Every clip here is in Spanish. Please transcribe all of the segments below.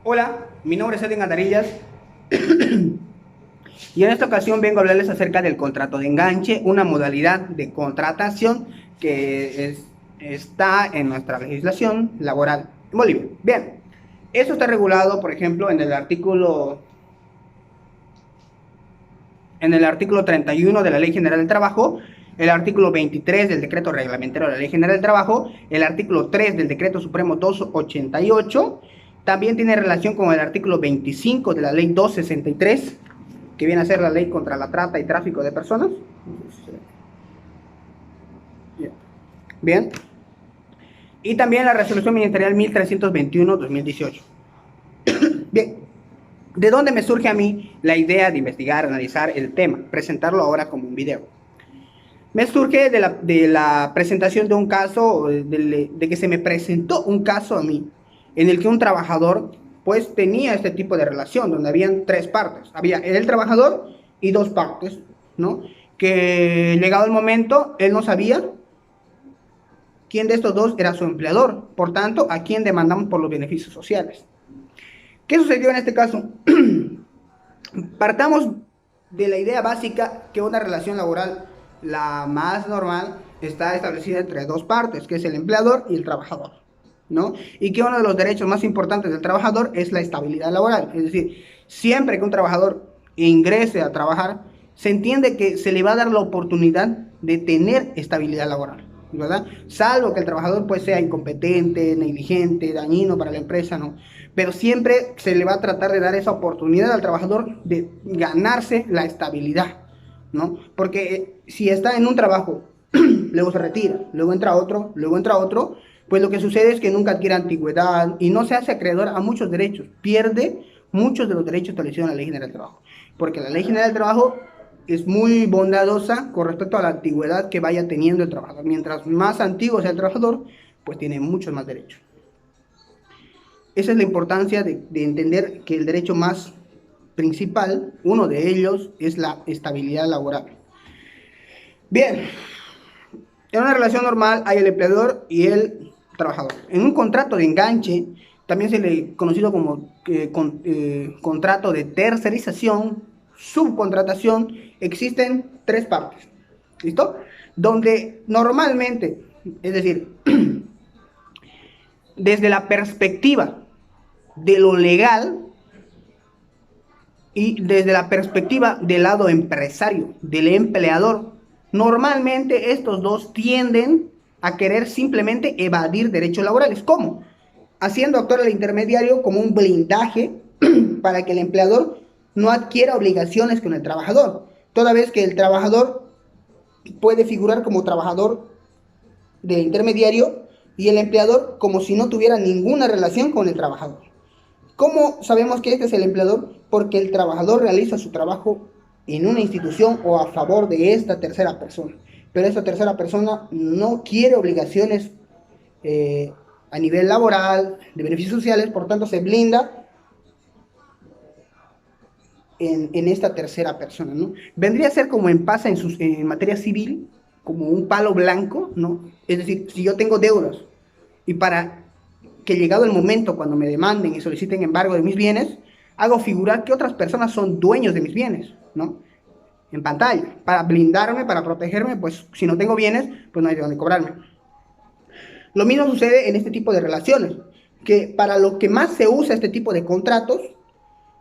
Hola, mi nombre es Edwin Andarillas y en esta ocasión vengo a hablarles acerca del contrato de enganche, una modalidad de contratación está en nuestra legislación laboral en Bolivia. Bien, esto está regulado, por ejemplo, en el artículo 31 de la Ley General del Trabajo, el artículo 23 del Decreto Reglamentario de la Ley General del Trabajo, el artículo 3 del Decreto Supremo 288, también tiene relación con el artículo 25 de la Ley 263, que viene a ser la Ley contra la Trata y Tráfico de Personas. Bien. Y también la Resolución Ministerial 1321-2018. Bien. ¿De dónde me surge a mí la idea de investigar, analizar el tema, presentarlo ahora como un video? Me surge de la presentación de un caso, de que se me presentó un caso a mí, en el que un trabajador pues tenía este tipo de relación, donde habían tres partes. Había el trabajador y dos partes, ¿no? Que llegado el momento, él no sabía quién de estos dos era su empleador, por tanto, a quién demandamos por los beneficios sociales. ¿Qué sucedió en este caso? Partamos de la idea básica que una relación laboral, la más normal, está establecida entre dos partes, que es el empleador y el trabajador, ¿no? Y que uno de los derechos más importantes del trabajador es la estabilidad laboral. Es decir, siempre que un trabajador ingrese a trabajar, se entiende que se le va a dar la oportunidad de tener estabilidad laboral, ¿verdad? Salvo que el trabajador pues sea incompetente, negligente, dañino para la empresa, ¿no? Pero siempre se le va a tratar de dar esa oportunidad al trabajador de ganarse la estabilidad, ¿no? Porque si está en un trabajo, luego se retira, luego entra otro, pues lo que sucede es que nunca adquiere antigüedad y no se hace acreedor a muchos derechos, pierde muchos de los derechos establecidos en la Ley General del Trabajo, porque la Ley General del Trabajo es muy bondadosa con respecto a la antigüedad que vaya teniendo el trabajador. Mientras más antiguo sea el trabajador, pues tiene muchos más derechos. Esa es la importancia de entender que el derecho más principal, uno de ellos, es la estabilidad laboral. Bien, en una relación normal hay el empleador y el trabajador. En un contrato de enganche, también se le conocido como contrato de tercerización, subcontratación, existen tres partes. ¿Listo? Donde normalmente, es decir, desde la perspectiva de lo legal y desde la perspectiva del lado empresario, del empleador, normalmente estos dos tienden a querer simplemente evadir derechos laborales. ¿Cómo? Haciendo actuar al intermediario como un blindaje para que el empleador no adquiera obligaciones con el trabajador, toda vez que el trabajador puede figurar como trabajador de intermediario y el empleador como si no tuviera ninguna relación con el trabajador. ¿Cómo sabemos que este es el empleador? Porque el trabajador realiza su trabajo en una institución o a favor de esta tercera persona. Pero esta tercera persona no quiere obligaciones a nivel laboral, de beneficios sociales, por tanto se blinda en esta tercera persona, ¿no? Vendría a ser como pasa en materia civil, como un palo blanco, ¿no? Es decir, si yo tengo deudas y para que llegado el momento cuando me demanden y soliciten embargo de mis bienes, hago figurar que otras personas son dueños de mis bienes, ¿no? En pantalla, para blindarme, para protegerme, pues si no tengo bienes, pues no hay de dónde cobrarme. Lo mismo sucede en este tipo de relaciones, que para lo que más se usa este tipo de contratos,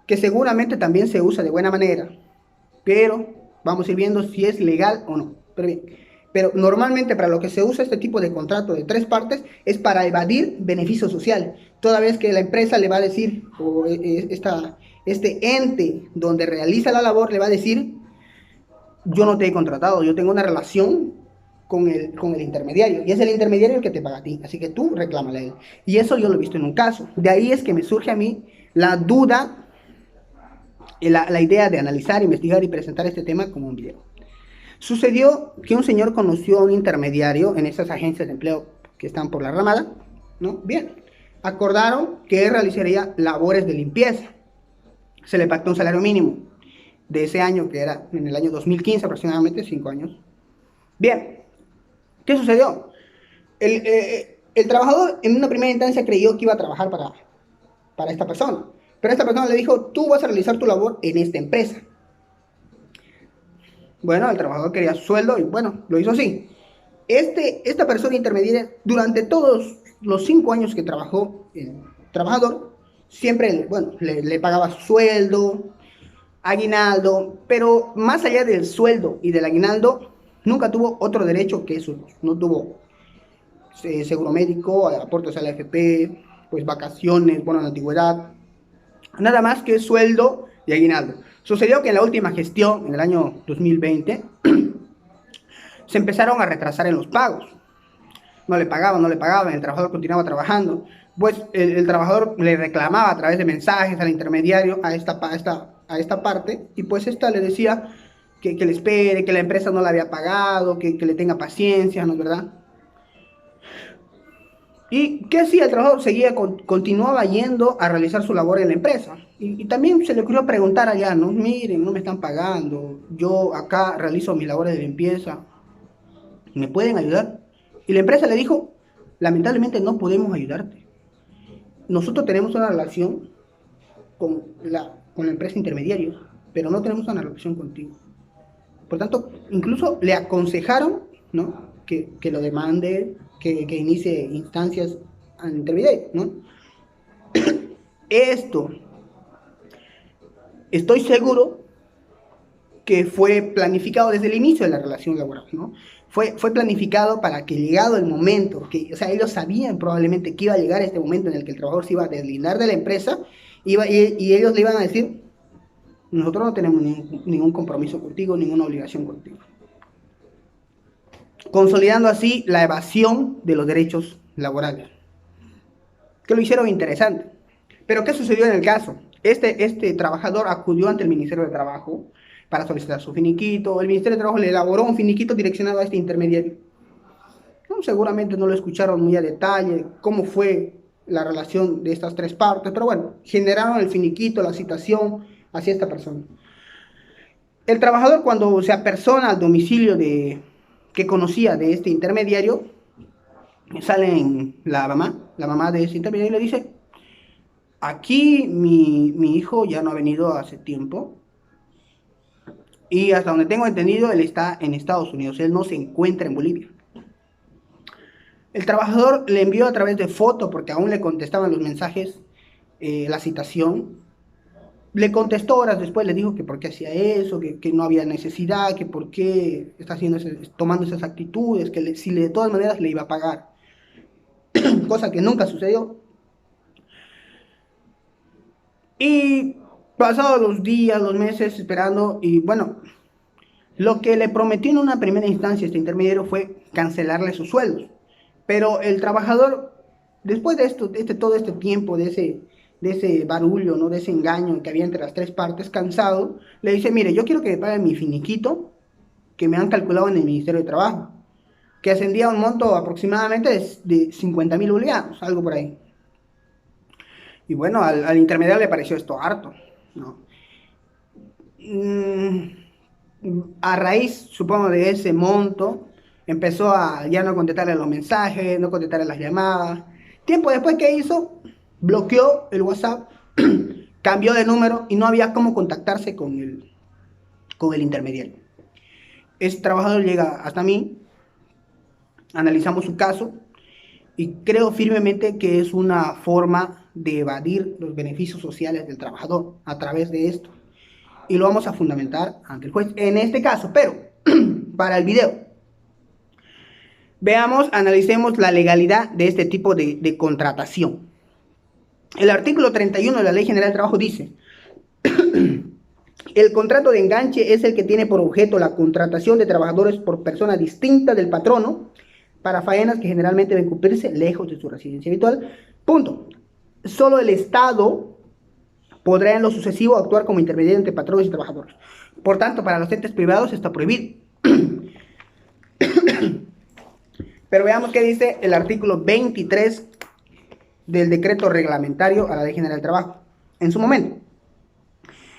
que seguramente también se usa de buena manera, pero vamos a ir viendo si es legal o no. Pero bien, pero normalmente para lo que se usa este tipo de contrato de tres partes es para evadir beneficios sociales, toda vez que la empresa le va a decir, o este ente donde realiza la labor le va a decir, yo no te he contratado, yo tengo una relación con el intermediario, y es el intermediario el que te paga a ti, así que tú reclámale a él. Y eso yo lo he visto en un caso. De ahí es que me surge a mí la duda, la idea de analizar, investigar y presentar este tema como un video. Sucedió que un señor conoció a un intermediario en esas agencias de empleo que están por la Ramada, ¿no? Bien, acordaron que él realizaría labores de limpieza. Se le pactó un salario mínimo de ese año, que era en el año 2015 aproximadamente, 5 años. Bien, ¿qué sucedió? El trabajador en una primera instancia creyó que iba a trabajar para esta persona. Pero esta persona le dijo, tú vas a realizar tu labor en esta empresa. Bueno, el trabajador quería su sueldo y bueno, lo hizo así. Esta persona intermediaria, durante todos los 5 años que trabajó el trabajador, siempre, bueno, le pagaba su sueldo, aguinaldo, pero más allá del sueldo y del aguinaldo, nunca tuvo otro derecho que eso. No tuvo seguro médico, aportes a la AFP, pues vacaciones, bono de antigüedad, nada más que sueldo y aguinaldo. Sucedió que en la última gestión, en el año 2020, se empezaron a retrasar en los pagos. No le pagaban, no le pagaban, el trabajador continuaba trabajando. Pues el trabajador le reclamaba a través de mensajes al intermediario a esta parte, y pues esta le decía que le espere, que la empresa no le había pagado, que le tenga paciencia, ¿no es verdad? ¿Y qué hacía el trabajador? Continuaba yendo a realizar su labor en la empresa. Y también se le ocurrió preguntar allá, ¿no? Miren, no me están pagando, yo acá realizo mis labores de limpieza, ¿me pueden ayudar? Y la empresa le dijo, lamentablemente no podemos ayudarte. Nosotros tenemos una relación con la empresa intermediaria, pero no tenemos una relación contigo. Por tanto, incluso le aconsejaron, ¿no? que lo demande, que inicie instancias al intermediario, ¿no? Esto, estoy seguro que fue planificado desde el inicio de la relación laboral, ¿no? Fue planificado para que llegado el momento, o sea, ellos sabían probablemente que iba a llegar este momento en el que el trabajador se iba a deslindar de la empresa, y ellos le iban a decir, nosotros no tenemos ningún compromiso contigo, ninguna obligación contigo. Consolidando así la evasión de los derechos laborales, que lo hicieron interesante. Pero ¿qué sucedió en el caso? Este trabajador acudió ante el Ministerio de Trabajo para solicitar su finiquito. El Ministerio de Trabajo le elaboró un finiquito direccionado a este intermediario. No, seguramente no lo escucharon muy a detalle cómo fue la relación de estas tres partes, pero bueno, generaron el finiquito, la citación hacia esta persona. El trabajador, cuando se apersona al domicilio que conocía de este intermediario, sale la mamá de ese intermediario, y le dice, aquí mi hijo ya no ha venido hace tiempo, y hasta donde tengo entendido, él está en Estados Unidos, él no se encuentra en Bolivia. El trabajador le envió a través de foto, porque aún le contestaban los mensajes, la citación. Le contestó horas después, le dijo que por qué hacía eso, que no había necesidad, que por qué está tomando esas actitudes, si de todas maneras le iba a pagar. Cosa que nunca sucedió. Y pasados los días, los meses esperando, y bueno, lo que le prometió en una primera instancia este intermediario fue cancelarle sus sueldos. Pero el trabajador, después de todo este tiempo, de ese barullo, ¿no? De ese engaño que había entre las tres partes, cansado, le dice, mire, yo quiero que me paguen mi finiquito que me han calculado en el Ministerio de Trabajo, que ascendía a un monto aproximadamente de 50.000 bolivianos, algo por ahí. Y bueno, al intermediario le pareció esto harto, ¿no? A raíz, supongo, de ese monto, empezó a ya no contestarle los mensajes, no contestarle las llamadas. Tiempo después, ¿qué hizo? Bloqueó el WhatsApp, cambió de número y no había cómo contactarse con el intermediario. Ese trabajador llega hasta mí, analizamos su caso y creo firmemente que es una forma de evadir los beneficios sociales del trabajador a través de esto. Y lo vamos a fundamentar ante el juez en este caso, pero para el video, veamos, analicemos la legalidad de este tipo de contratación. El artículo 31 de la Ley General del Trabajo dice, el contrato de enganche es el que tiene por objeto la contratación de trabajadores por persona distinta del patrono para faenas que generalmente deben cumplirse lejos de su residencia habitual. Punto. Solo el Estado podrá en lo sucesivo actuar como intermediario entre patronos y trabajadores. Por tanto, para los entes privados está prohibido. Pero veamos qué dice el artículo 23 del decreto reglamentario a la Ley General del Trabajo. En su momento,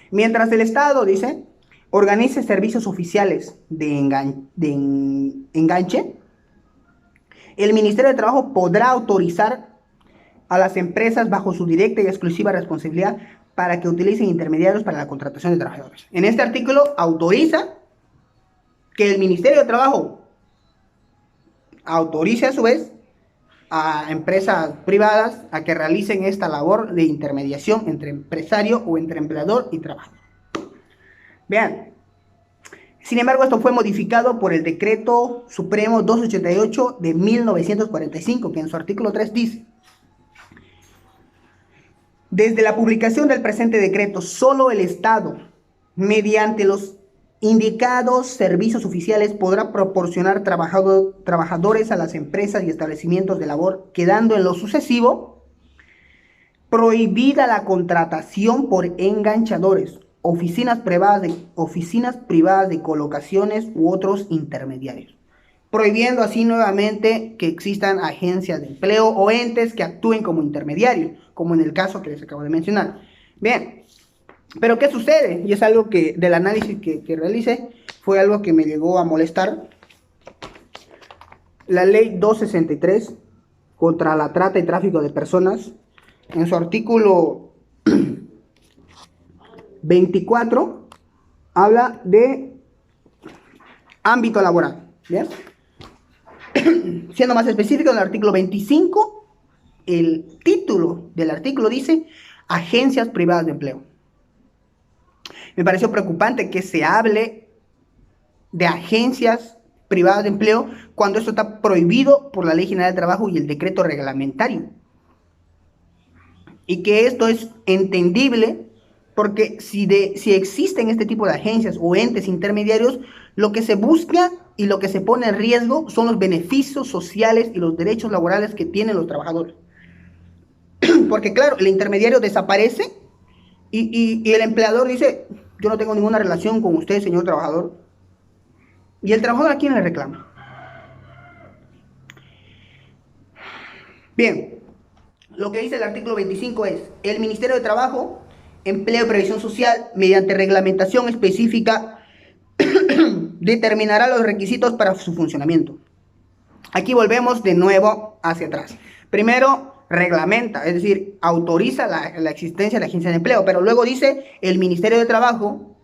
mientras el Estado, dice, organice servicios oficiales de enganche, el Ministerio de Trabajo podrá autorizar a las empresas bajo su directa y exclusiva responsabilidad para que utilicen intermediarios para la contratación de trabajadores. En este artículo autoriza que el Ministerio de Trabajo autorice a su vez a empresas privadas a que realicen esta labor de intermediación entre empresario o entre empleador y trabajador. Vean, sin embargo, esto fue modificado por el Decreto Supremo 288 de 1945, que en su artículo 3 dice: desde la publicación del presente decreto, solo el Estado, mediante los indicados servicios oficiales, podrá proporcionar trabajadores a las empresas y establecimientos de labor, quedando en lo sucesivo prohibida la contratación por enganchadores, oficinas privadas de colocaciones u otros intermediarios, prohibiendo así nuevamente que existan agencias de empleo o entes que actúen como intermediarios, como en el caso que les acabo de mencionar. Bien, pero ¿qué sucede? Y es algo que del análisis que realicé, fue algo que me llegó a molestar. La ley 263 contra la trata y tráfico de personas, en su artículo 24, habla de ámbito laboral, ¿bien? Siendo más específico, en el artículo 25, el título del artículo dice agencias privadas de empleo. Me pareció preocupante que se hable de agencias privadas de empleo cuando esto está prohibido por la Ley General del Trabajo y el decreto reglamentario. Y que esto es entendible porque si existen este tipo de agencias o entes intermediarios, lo que se busca y lo que se pone en riesgo son los beneficios sociales y los derechos laborales que tienen los trabajadores. Porque claro, el intermediario desaparece y el empleador dice: yo no tengo ninguna relación con usted, señor trabajador. ¿Y el trabajador a quién le reclama? Bien, lo que dice el artículo 25 es: el Ministerio de Trabajo, Empleo y Previsión Social, mediante reglamentación específica, determinará los requisitos para su funcionamiento. Aquí volvemos de nuevo hacia atrás. Primero, reglamenta, es decir, autoriza la existencia de la agencia de empleo, pero luego dice: el Ministerio de Trabajo,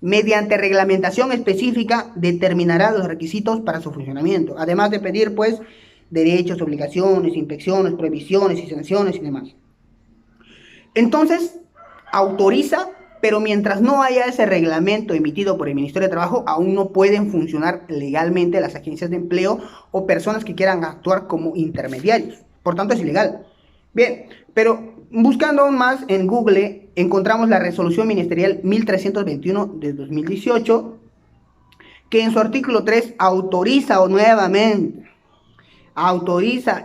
mediante reglamentación específica, determinará los requisitos para su funcionamiento, además de pedir, pues, derechos, obligaciones, inspecciones, prohibiciones y sanciones y demás. Entonces, autoriza, pero mientras no haya ese reglamento emitido por el Ministerio de Trabajo, aún no pueden funcionar legalmente las agencias de empleo o personas que quieran actuar como intermediarios. Por tanto, es ilegal. Bien, pero buscando aún más en Google, encontramos la resolución ministerial 1321 de 2018, que en su artículo 3 autoriza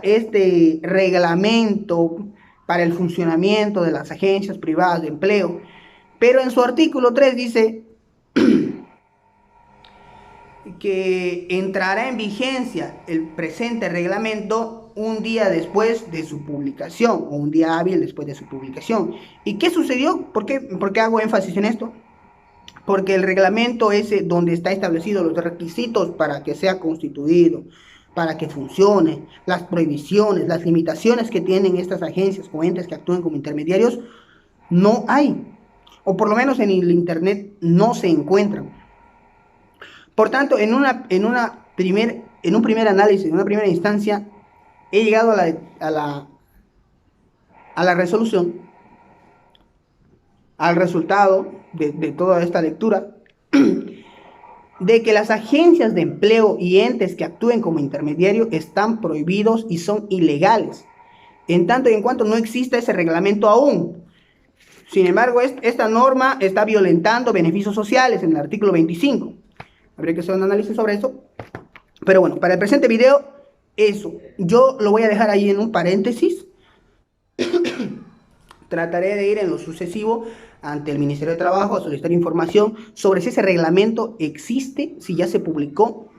este reglamento para el funcionamiento de las agencias privadas de empleo. Pero en su artículo 3 dice que entrará en vigencia el presente reglamento un día después de su publicación, o un día hábil después de su publicación. ¿Y qué sucedió? ¿Por qué hago énfasis en esto? Porque el reglamento ese donde está establecido los requisitos para que sea constituido, para que funcione, las prohibiciones, las limitaciones que tienen estas agencias o entes que actúen como intermediarios, no hay. O por lo menos en el internet no se encuentran. Por tanto, en un primer análisis, en una primera instancia, he llegado a la resolución, al resultado de toda esta lectura, de que las agencias de empleo y entes que actúen como intermediarios están prohibidos y son ilegales, en tanto y en cuanto no exista ese reglamento aún. Sin embargo, esta norma está violentando beneficios sociales en el artículo 25. Habría que hacer un análisis sobre eso. Pero bueno, para el presente video, eso. Yo lo voy a dejar ahí en un paréntesis. Trataré de ir en lo sucesivo ante el Ministerio de Trabajo a solicitar información sobre si ese reglamento existe, si ya se publicó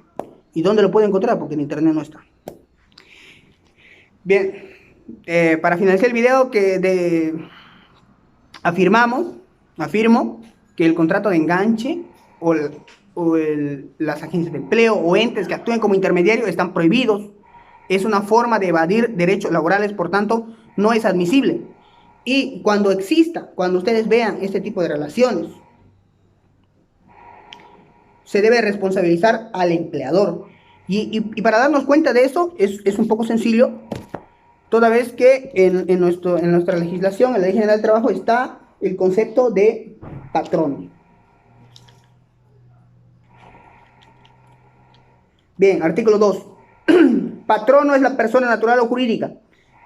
y dónde lo puedo encontrar, porque en internet no está. Bien, para finalizar el video, afirmo que el contrato de enganche las agencias de empleo o entes que actúen como intermediarios están prohibidos. Es una forma de evadir derechos laborales, por tanto, no es admisible. Y cuando exista, cuando ustedes vean este tipo de relaciones, se debe responsabilizar al empleador. Y para darnos cuenta de eso es un poco sencillo, toda vez que en nuestra legislación, en la Ley General del Trabajo, está el concepto de patrón. Bien, artículo 2. Patrono es la persona natural o jurídica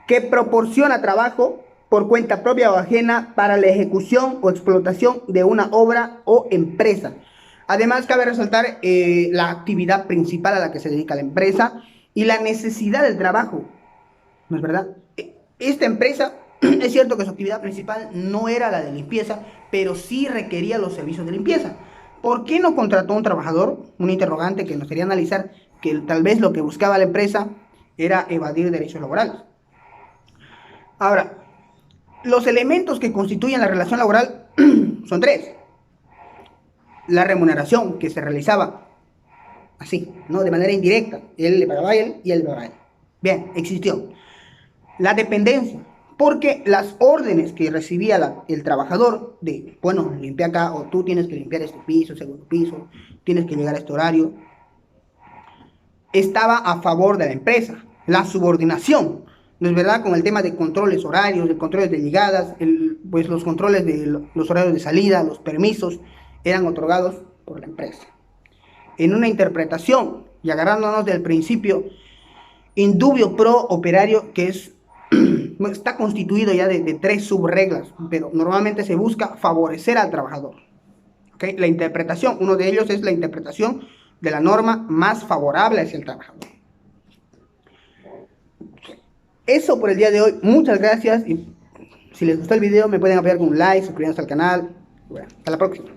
que proporciona trabajo por cuenta propia o ajena para la ejecución o explotación de una obra o empresa. Además, cabe resaltar la actividad principal a la que se dedica la empresa y la necesidad del trabajo. ¿No es verdad? Esta empresa, es cierto que su actividad principal no era la de limpieza, pero sí requería los servicios de limpieza. ¿Por qué no contrató a un trabajador? Un interrogante que nos quería analizar, que tal vez lo que buscaba la empresa era evadir derechos laborales. Ahora, los elementos que constituyen la relación laboral son tres. La remuneración, que se realizaba así, ¿no? De manera indirecta. Él le pagaba a él y él le pagaba a él. Bien, existió. La dependencia, porque las órdenes que recibía el trabajador de, bueno, limpia acá, o tú tienes que limpiar este piso, segundo piso, tienes que llegar a este horario, estaba a favor de la empresa. La subordinación, ¿no es verdad? Con el tema de controles horarios, de controles de llegadas, pues los controles de los horarios de salida, los permisos, eran otorgados por la empresa. En una interpretación, y agarrándonos del principio indubio pro operario, que está constituido ya de tres subreglas, pero normalmente se busca favorecer al trabajador. ¿Okay? La interpretación, uno de ellos es la interpretación de la norma más favorable hacia el trabajador. Eso por el día de hoy. Muchas gracias. Y si les gustó el video, me pueden apoyar con un like, suscribiéndose al canal. Bueno, hasta la próxima.